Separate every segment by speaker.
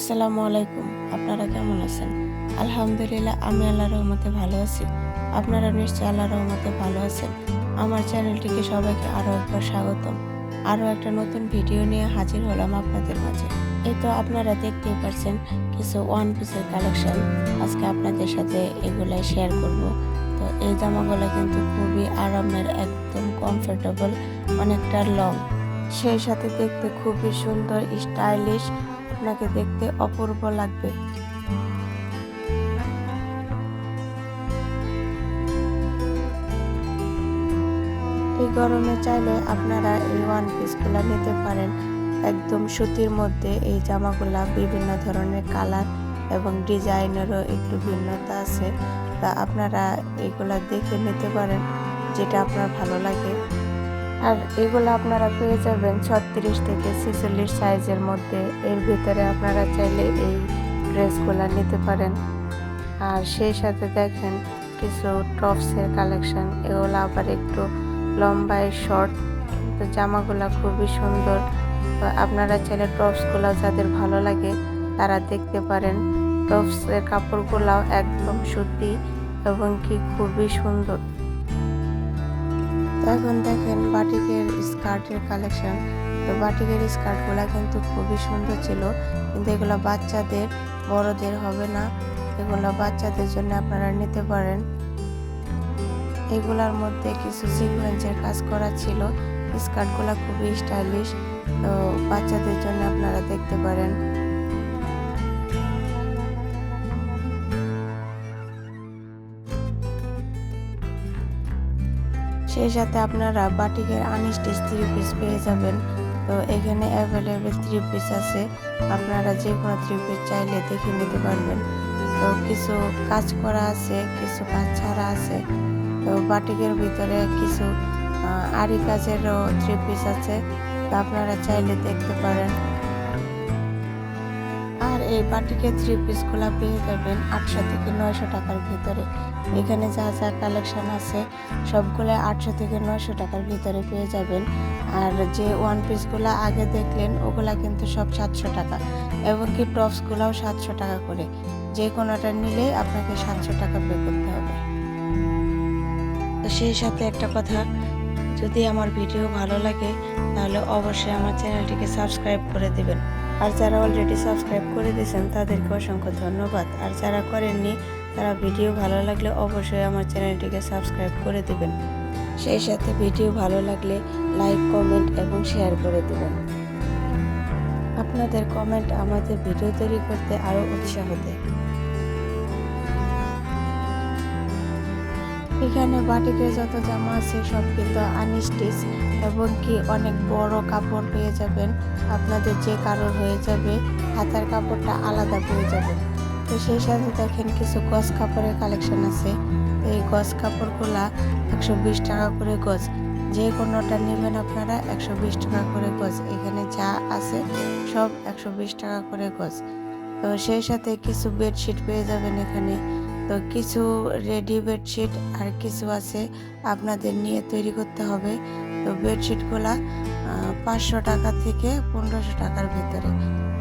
Speaker 1: আসসালামু আলাইকুম। আপনারা কেমন আছেন? আলহামদুলিল্লাহ আমি আল্লাহর রহমতে ভালো আছি। আপনারা নিশ্চয়ই আল্লাহর রহমতে ভালো আছেন। আমার চ্যানেলটিকে সবাইকে আরও একবার স্বাগতম। আরও একটা নতুন ভিডিও নিয়ে হাজির হলাম আপনাদের মাঝে। এই তো আপনারা দেখতেই পারছেন কিছু ওয়ান পিসের কালেকশন। আজকে আপনাদের সাথে এগুলাই শেয়ার করব। তো এই জামাগুলো কিন্তু খুবই আরামের, একদম কমফোর্টেবল, অনেকটা লং। সেই সাথে দেখতে খুবই সুন্দর, স্টাইলিশ, আপনাকে দেখতে অপূর্ব লাগবে। এই গরমে চাইলে আপনারা এই ওয়ান পিসগুলা নিতে পারেন। একদম সুতির মধ্যে এই জামাগুলা বিভিন্ন ধরনের কালার এবং ডিজাইনেরও একটু ভিন্নতা আছে। তা আপনারা এগুলা দেখে নিতে পারেন যেটা আপনার ভালো লাগে। আর এগুলো আপনারা পেয়ে যাবেন 36 থেকে 46 সাইজের মধ্যে। এর ভিতরে আপনারা চাইলে এই ড্রেসগুলো নিতে পারেন। আর সেই সাথে দেখেন কিছু টপসের কালেকশন, এগুলো আবার একটু লম্বায় শর্ট, কিন্তু জামাগুলো খুবই সুন্দর। আপনারা চাইলে টপসগুলো যাদের ভালো লাগে তারা দেখতে পারেন। টপসের কাপড়গুলাও একদম সুতি এবং কি খুবই সুন্দর। এখন দেখেন বাটিকের স্কার্টের কালেকশন। তো বাটিকের স্কার্টগুলো কিন্তু খুবই সুন্দর ছিল, কিন্তু এগুলো বাচ্চাদের, বড়দের হবে না। এগুলো বাচ্চাদের জন্য আপনারা নিতে পারেন। এগুলার মধ্যে কিছু সিকোয়েন্সের কাজ করা ছিল। স্কার্টগুলো খুবই স্টাইলিশ, তো বাচ্চাদের জন্য আপনারা দেখতে পারেন। সেই সাথে আপনারা বাটিকের আনস্টিচ 3 পিস পেয়ে যাবেন। তো এখানে অ্যাভেলেবেল 3 পিস আছে, আপনারা যে কোনো 3 পিস চাইলে দেখে নিতে পারবেন। তো কিছু কাজ করা আছে, কিছু কাজ ছাড়া আছে। তো বাটিকের ভিতরে কিছু আরি কাজেরও 3 পিস আছে, তো আপনারা চাইলে দেখতে পারেন। আর এই বাটিকের 3 পিসগুলো পেয়ে যাবেন 800 থেকে 900 টাকার ভিতরে। এখানে যা যা কালেকশন আছে সবগুলো 800 থেকে 900 টাকার ভিতরে পেয়ে যাবেন। আর যে ওয়ান পিসগুলো আগে দেখলেন ওগুলা কিন্তু সব 700 টাকা, এবং কি টপসগুলোও 700 টাকা করে। যে কোনোটা নিলে আপনাকে 700 টাকা পে করতে হবে। তো সেই সাথে একটা কথা, যদি আমার ভিডিও ভালো লাগে তাহলে অবশ্যই আমার চ্যানেলটিকে সাবস্ক্রাইব করে দিবেন। আর যারা অলরেডি সাবস্ক্রাইব করে দিয়েছেন তাদেরকে অসংখ্য ধন্যবাদ। আর যারা করেননি তারা ভিডিও ভালো লাগলে অবশ্যই আমার চ্যানেলটিকে সাবস্ক্রাইব করে দিবেন। সেই সাথে ভিডিও ভালো লাগলে লাইক, কমেন্ট এবং শেয়ার করে দিবেন। আপনাদের কমেন্ট আমাদের ভিডিও তৈরি করতে আরও উৎসাহ দেয়। এখানে বাটিকের যত জামা আছে সব কিন্তু আনস্টিচ, এবং কি অনেক বড় কাপড় পেয়ে যাবেন। আপনাদের যে কারোর হয়ে যাবে, হাতার কাপড়টা আলাদা পেয়ে যাবেন। তো সেই সাথে দেখেন কিছু গজ কাপড়ের কালেকশন আছে। এই গজ কাপড়গুলা 120 টাকা করে গজ। যে কোনোটা নেবেন আপনারা 120 টাকা করে গজ। এখানে যা আছে সব 120 টাকা করে গজ। তো সেই সাথে কিছু বেডশিট পেয়ে যাবেন এখানে। তো কিছু রেডি বেডশিট আর কিছু আছে আপনাদের নিয়ে তৈরি করতে হবে। তো বেডশিটগুলা 500 টাকা থেকে 1500 টাকার ভিতরে।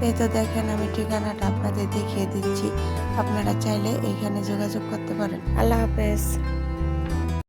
Speaker 1: এই তো দেখেন আমি ঠিকানাটা আপনাদের দেখিয়ে দিচ্ছি, আপনারা চাইলে এখানে যোগাযোগ করতে পারেন। আল্লাহ হাফেজ।